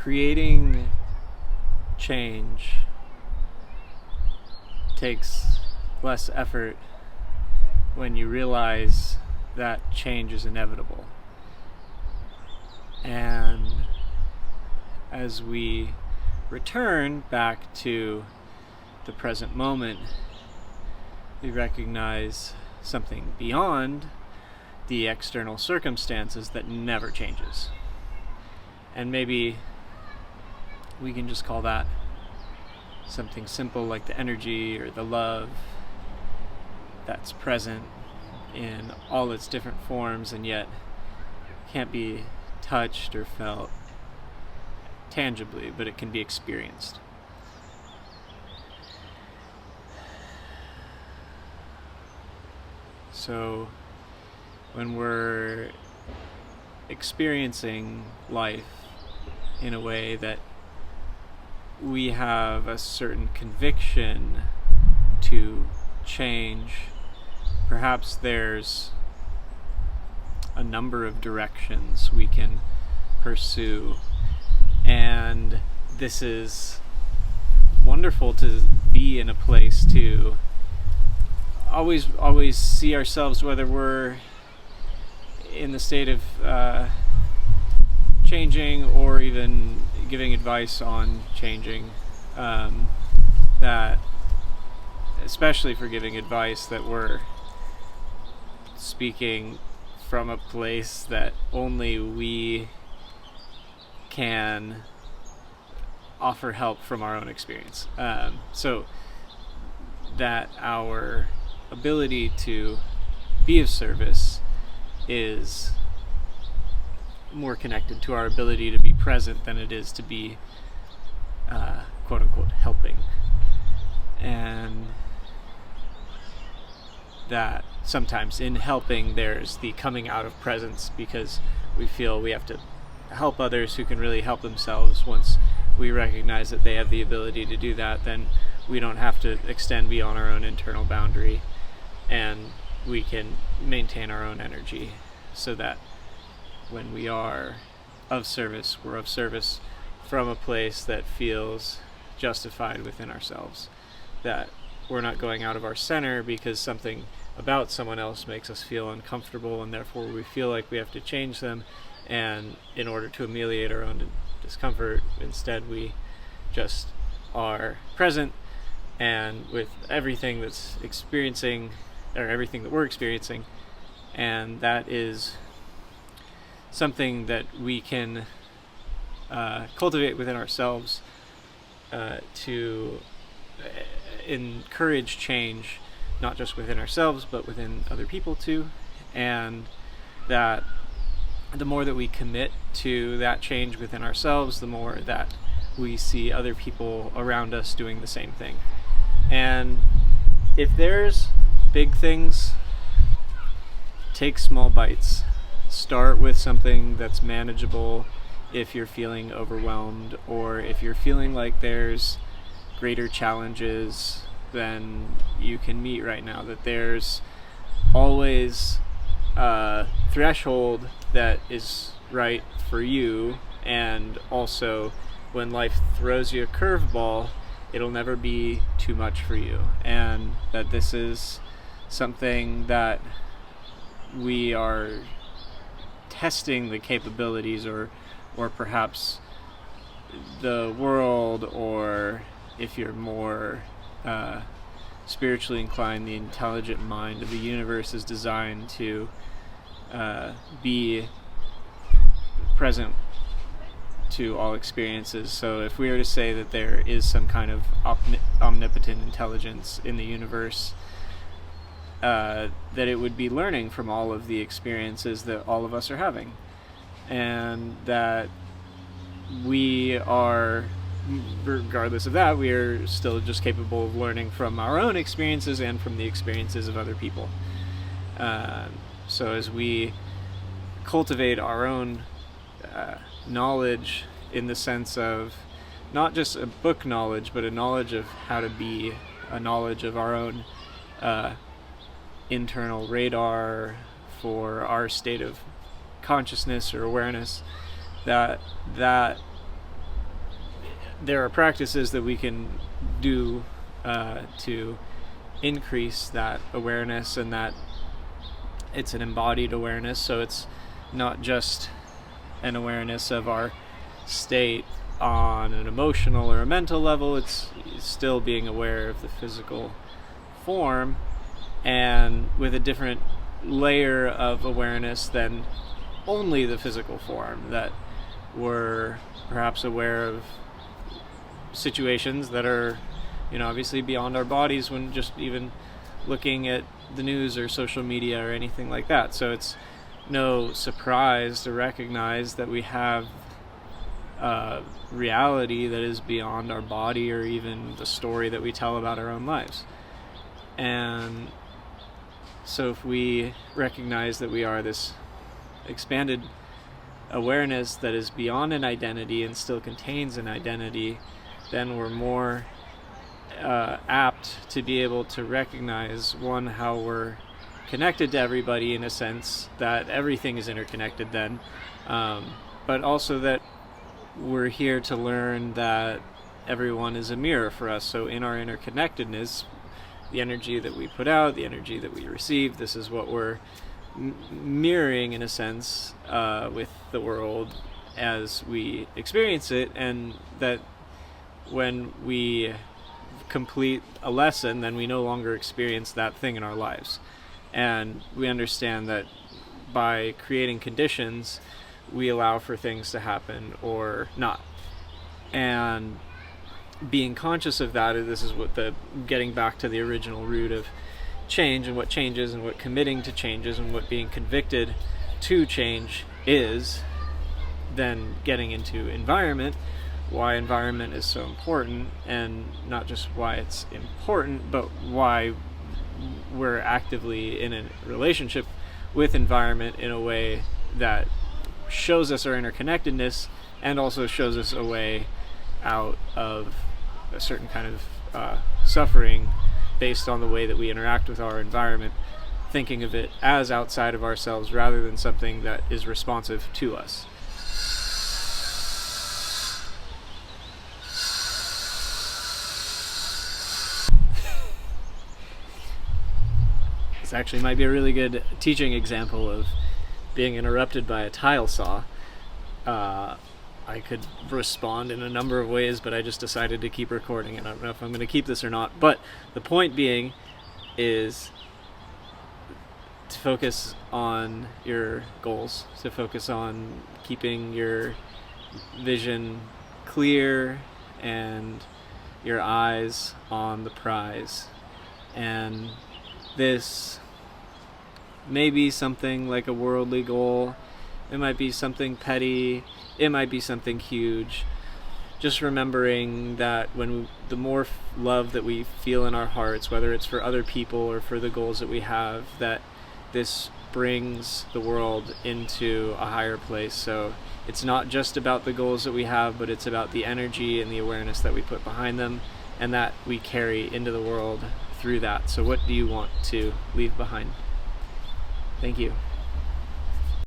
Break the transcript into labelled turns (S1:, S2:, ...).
S1: creating change takes less effort when you realize that change is inevitable. And as we return back to the present moment, we recognize something beyond the external circumstances that never changes. And maybe we can just call that something simple like the energy or the love that's present in all its different forms and yet can't be touched or felt tangibly, but it can be experienced. So when we're experiencing life in a way that we have a certain conviction to change, perhaps there's a number of directions we can pursue, and this is wonderful to be in a place to always see ourselves, whether we're in the state of changing or even giving advice on changing, that especially for giving advice, that we're speaking from a place that only we can offer help from our own experience, so that our ability to be of service is more connected to our ability to be present than it is to be quote unquote helping. And that sometimes in helping there's the coming out of presence, because we feel we have to help others who can really help themselves. Once we recognize that they have the ability to do that, then we don't have to extend beyond our own internal boundary, and we can maintain our own energy, so that when we are of service, we're of service from a place that feels justified within ourselves, that we're not going out of our center because something about someone else makes us feel uncomfortable, and therefore we feel like we have to change them, and in order to ameliorate our own discomfort, instead we just are present, and with everything that's experiencing, or everything that we're experiencing, and that is something that we can cultivate within ourselves to encourage change, not just within ourselves but within other people too, and that the more that we commit to that change within ourselves, the more that we see other people around us doing the same thing. And if there's big things, take small bites. Start with something that's manageable if you're feeling overwhelmed, or if you're feeling like there's greater challenges than you can meet right now, that there's always a threshold that is right for you, and also when life throws you a curveball, it'll never be too much for you, and that this is something that we are testing the capabilities, or perhaps the world, or if you're more spiritually inclined, the intelligent mind of the universe is designed to be present to all experiences. So if we were to say that there is some kind of omnipotent intelligence in the universe, that it would be learning from all of the experiences that all of us are having, and that we are, regardless of that, we are still just capable of learning from our own experiences and from the experiences of other people. So as we cultivate our own knowledge, in the sense of not just a book knowledge, but a knowledge of how to be, a knowledge of our own internal radar for our state of consciousness or awareness, that there are practices that we can do to increase that awareness, and that it's an embodied awareness, so it's not just an awareness of our state on an emotional or a mental level. It's still being aware of the physical form, and with a different layer of awareness than only the physical form, that we're perhaps aware of situations that are, obviously beyond our bodies when just even looking at the news or social media or anything like that. So it's no surprise to recognize that we have reality that is beyond our body or even the story that we tell about our own lives. And so if we recognize that we are this expanded awareness that is beyond an identity and still contains an identity, then we're more apt to be able to recognize, one, how we're connected to everybody in a sense, that everything is interconnected then, but also that we're here to learn that everyone is a mirror for us. So in our interconnectedness, the energy that we put out, the energy that we receive, this is what we're mirroring in a sense with the world as we experience it, and that when we complete a lesson, then we no longer experience that thing in our lives. And we understand that by creating conditions, we allow for things to happen or not. And being conscious of that, this is what getting back to the original root of change, and what changes, and what committing to changes, and what being convicted to change is, then getting into environment, why environment is so important, and not just why it's important, but why we're actively in a relationship with environment in a way that shows us our interconnectedness, and also shows us a way out of a certain kind of suffering based on the way that we interact with our environment, thinking of it as outside of ourselves rather than something that is responsive to us. This actually might be a really good teaching example of being interrupted by a tile saw. I could respond in a number of ways, but I just decided to keep recording, and I don't know if I'm going to keep this or not. But the point being is to focus on your goals, to focus on keeping your vision clear and your eyes on the prize. And this may be something like a worldly goal, it might be something petty, it might be something huge. Just remembering that the more love that we feel in our hearts, whether it's for other people or for the goals that we have, that this brings the world into a higher place. So it's not just about the goals that we have, but it's about the energy and the awareness that we put behind them, and that we carry into the world through that. So what do you want to leave behind? Thank you.